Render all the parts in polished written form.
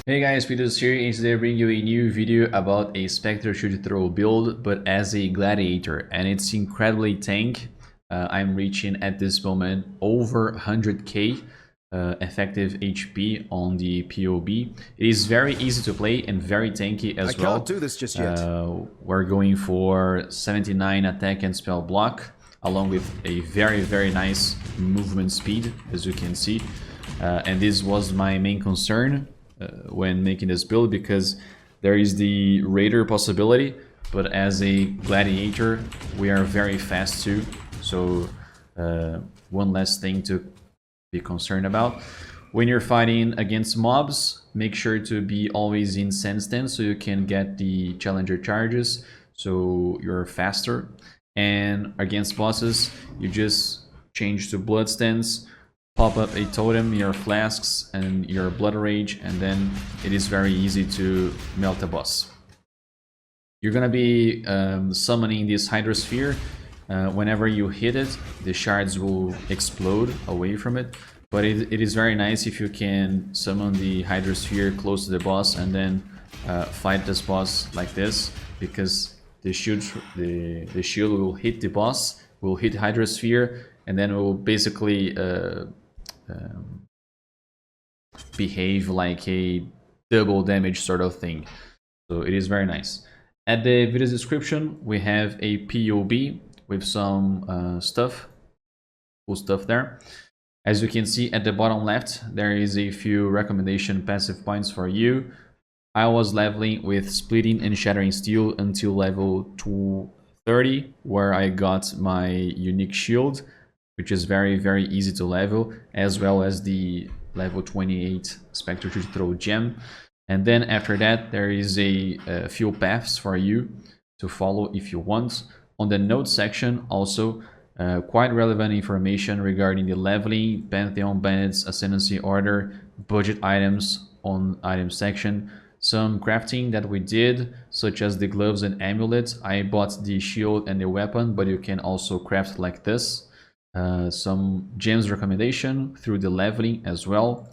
Hey guys, Speedoz here, and today I bring you a new video about a Spectral Shield Throw build, but as a Gladiator, and it's incredibly tank. I'm reaching at this moment over 100k effective HP on the PoB. It is very easy to play and very tanky as well. I can't do this just yet. We're going for 79 attack and spell block, along with a very nice movement speed, as you can see. And this was my main concern when making this build, because there is the Raider possibility, but as a Gladiator we are very fast too, so one less thing to be concerned about. When you're fighting against mobs, make sure to be always in sand stance so you can get the challenger charges, so you're faster. And against bosses, you just change to blood stance, pop up a totem, your flasks, and your blood rage, and then it is very easy to melt a boss. You're gonna be summoning this Hydrosphere. Whenever you hit it, the shards will explode away from it, but it is very nice if you can summon the Hydrosphere close to the boss and then fight this boss like this, because the shield will hit the boss, will hit Hydrosphere, and then it will basically behave like a double damage sort of thing. So it is very nice. At the video description we have a PoB with some cool stuff there. As you can see at the bottom left, there is a few recommendation passive points for you. I was leveling with Splitting and Shattering Steel until level 230, where I got my unique shield, which is very easy to level, as well as the level 28 Spectral Shield Throw gem. And then after that, there is a few paths for you to follow if you want. On the notes section, also quite relevant information regarding the leveling, Pantheon bandits, ascendancy order, budget items on item section, some crafting that we did, such as the gloves and amulets. I bought the shield and the weapon, but you can also craft like this. Some gems recommendation through the leveling as well.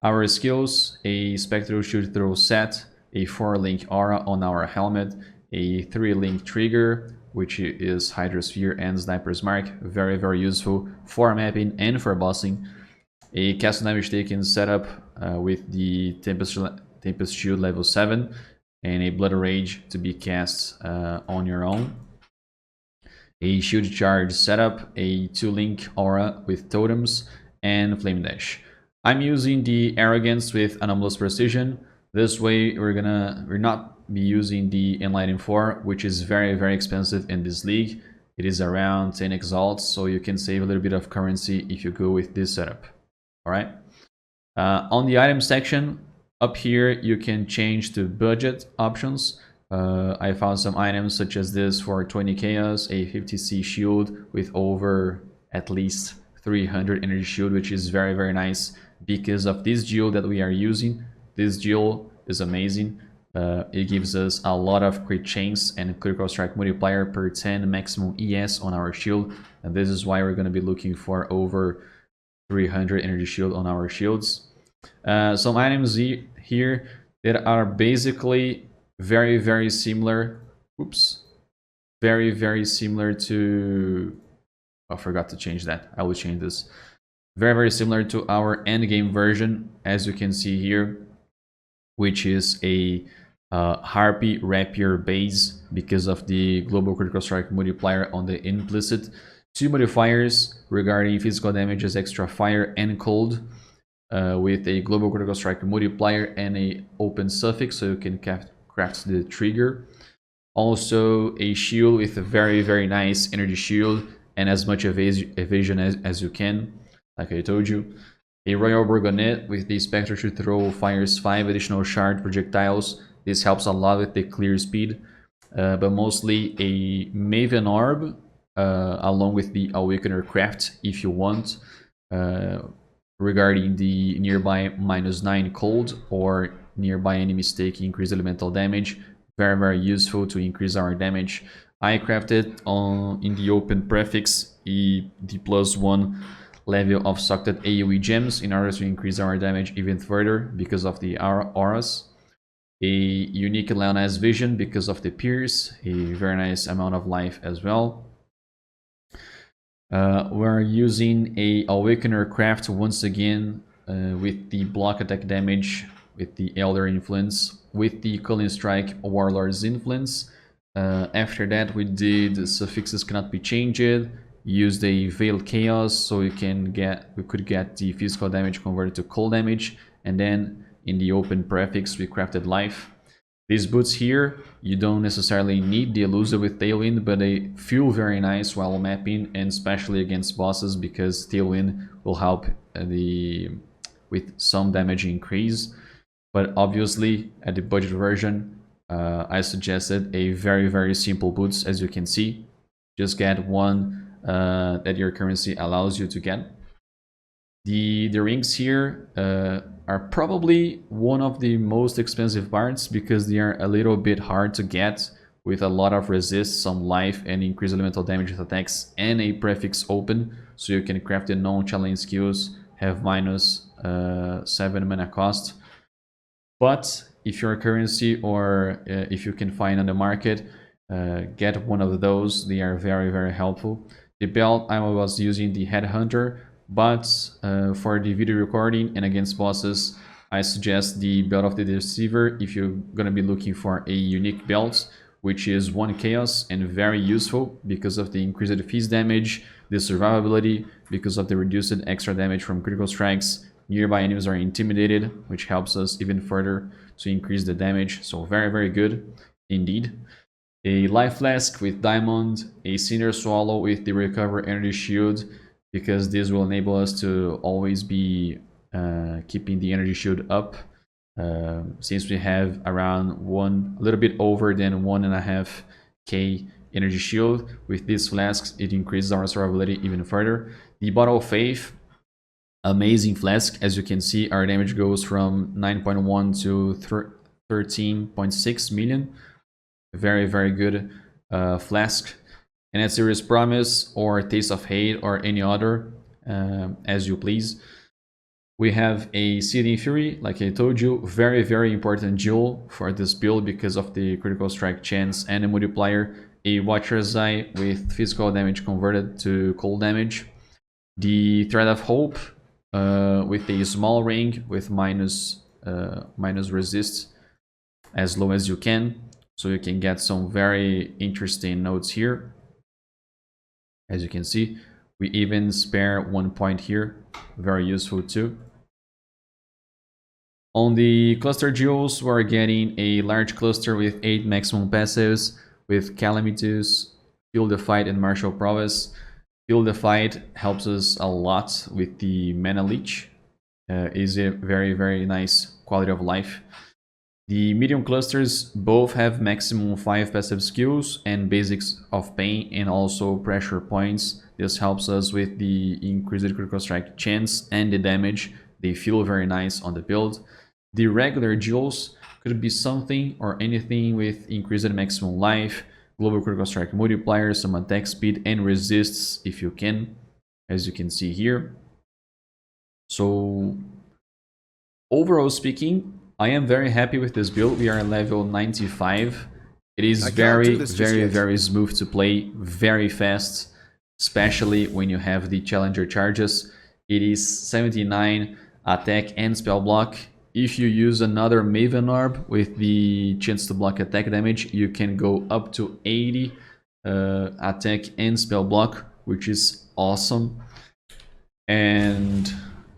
Our skills: a Spectral Shield Throw set, a 4-link aura on our helmet, a 3-link trigger, which is Hydrosphere and Sniper's Mark, very useful for mapping and for bossing. A castle damage taken setup with the Tempest Shield level 7, and a Blood Rage to be cast on your own. A shield charge setup, a 2-link aura with totems, and flame dash. I'm using the Arrogance with Anomalous Precision. This way we're not be using the Enlighten 4, which is very expensive in this league. It is around 10 exalts, so you can save a little bit of currency if you go with this setup. Alright. On the item section, up here you can change to budget options. I found some items such as this for 20 chaos, a 50c shield with over at least 300 energy shield, which is very nice because of this geo that we are using. This geo is amazing. It gives us a lot of crit chance and critical strike multiplier per 10 maximum ES on our shield, and this is why we're going to be looking for over 300 energy shield on our shields. Some items here that are basically very similar. Oops. Very similar to... I forgot to change that. I will change this. Very similar to our endgame version, as you can see here, which is a Harpy Rapier base because of the global critical strike multiplier on the implicit. 2 modifiers regarding physical damage as extra fire and cold, with a global critical strike multiplier and a open suffix, so you can craft the trigger. Also a shield with a very nice energy shield and as much evasion as you can, like I told you. A Royal Burgonet with the Spectral Shield Throw fires 5 additional shard projectiles. This helps a lot with the clear speed, but mostly a Maven Orb along with the Awakener craft if you want, regarding the nearby -9 cold or nearby enemies taking increased elemental damage. Very useful to increase our damage. I crafted in the open prefix the +1 level of socked AoE gems in order to increase our damage even further because of the auras. A unique Leoness vision because of the pierce, a very nice amount of life as well. We're using a Awakener craft once again with the block attack damage, with the Elder influence, with the Culling Strike Warlord's influence. After that we did suffixes cannot be changed, used a Veiled Chaos so we could get the physical damage converted to cold damage, and then in the open prefix we crafted life. These boots here, you don't necessarily need the elusive with Tailwind, but they feel very nice while mapping, and especially against bosses because Tailwind will help with some damage increase. But obviously at the budget version, I suggested a very simple boots. As you can see, just get one that your currency allows you to get. The rings here are probably one of the most expensive parts because they are a little bit hard to get, with a lot of resist, some life, and increased elemental damage with attacks, and a prefix open, so you can craft the non-challenge skills, have minus 7 mana cost. But if your currency, or if you can find on the market, get one of those. They are very helpful. The belt, I was using the Headhunter, but for the video recording and against bosses, I suggest the Belt of the Deceiver if you're gonna be looking for a unique belt, which is 1 chaos and very useful because of the increased defense damage, the survivability, because of the reduced extra damage from critical strikes. Nearby enemies are intimidated, which helps us even further to increase the damage. So very good indeed. A Life Flask with Diamond, a Cinder Swallow with the Recover Energy Shield, because this will enable us to always be keeping the energy shield up, since we have around a little bit over than 1.5k energy shield. With these flasks, it increases our survivability even further. The Bottle of Faith, amazing flask. As you can see, our damage goes from 9.1 to 13.6 million. Very good flask. And at Serious Promise or Taste of Hate or any other, as you please. We have a Seething Fury, like I told you, very important jewel for this build because of the critical strike chance and the multiplier. A Watcher's Eye with physical damage converted to cold damage. The Thread of Hope with a small ring with minus resist as low as you can, so you can get some very interesting notes here. As you can see, we even spare 1 point here, very useful too. On the cluster jewels, we're getting a large cluster with 8 maximum passives, with Calamities, Feel the Fight, and Martial Prowess. Feel the Fight helps us a lot with the Mana Leech. Is a very nice quality of life. The medium clusters both have maximum 5 passive skills and basics of pain and also pressure points. This helps us with the increased critical strike chance and the damage. They feel very nice on the build. The regular jewels could be something or anything with increased maximum life, global critical strike multiplier, some attack speed, and resists if you can, as you can see here. So overall speaking, I am very happy with this build. We are level 95. It is very smooth to play, very fast, especially when you have the challenger charges. It is 79 attack and spell block. If you use another Maven orb with the chance to block attack damage, you can go up to 80 attack and spell block, which is awesome. And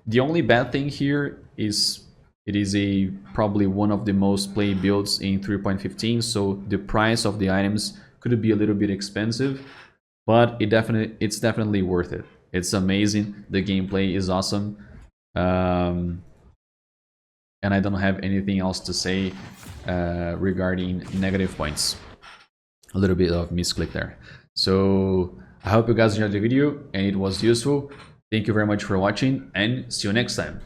the only bad thing here is it is probably one of the most played builds in 3.15, so the price of the items could be a little bit expensive, but it's definitely worth it. It's amazing. The gameplay is awesome. And I don't have anything else to say regarding negative points. A little bit of misclick there. So I hope you guys enjoyed the video and it was useful. Thank you very much for watching and see you next time.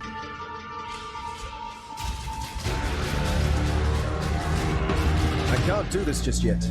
I can't do this just yet.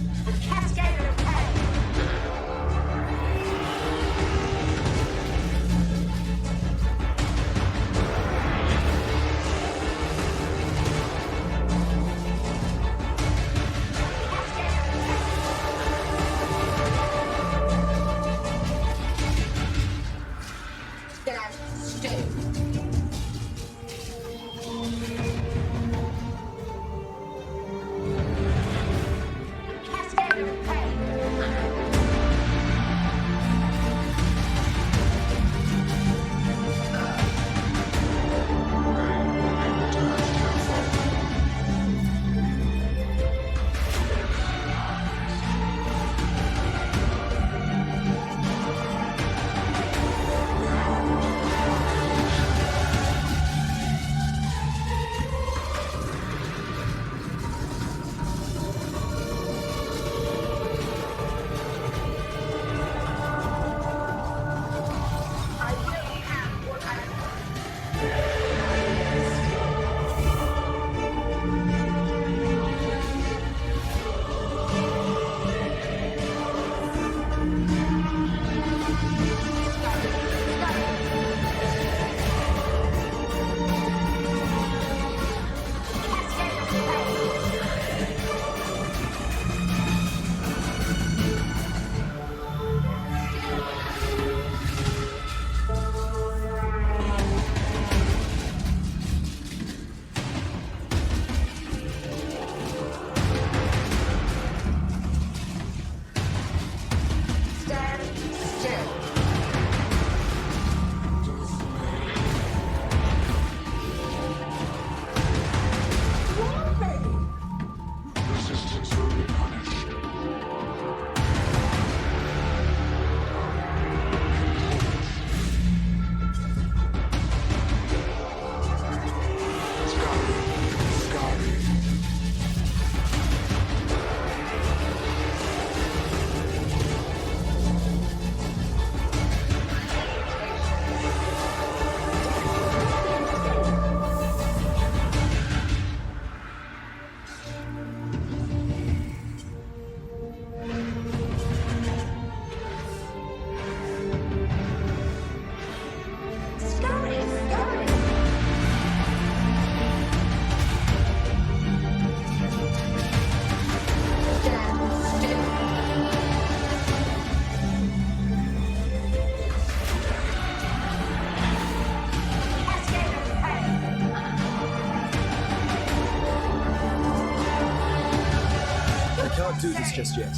do this just yet.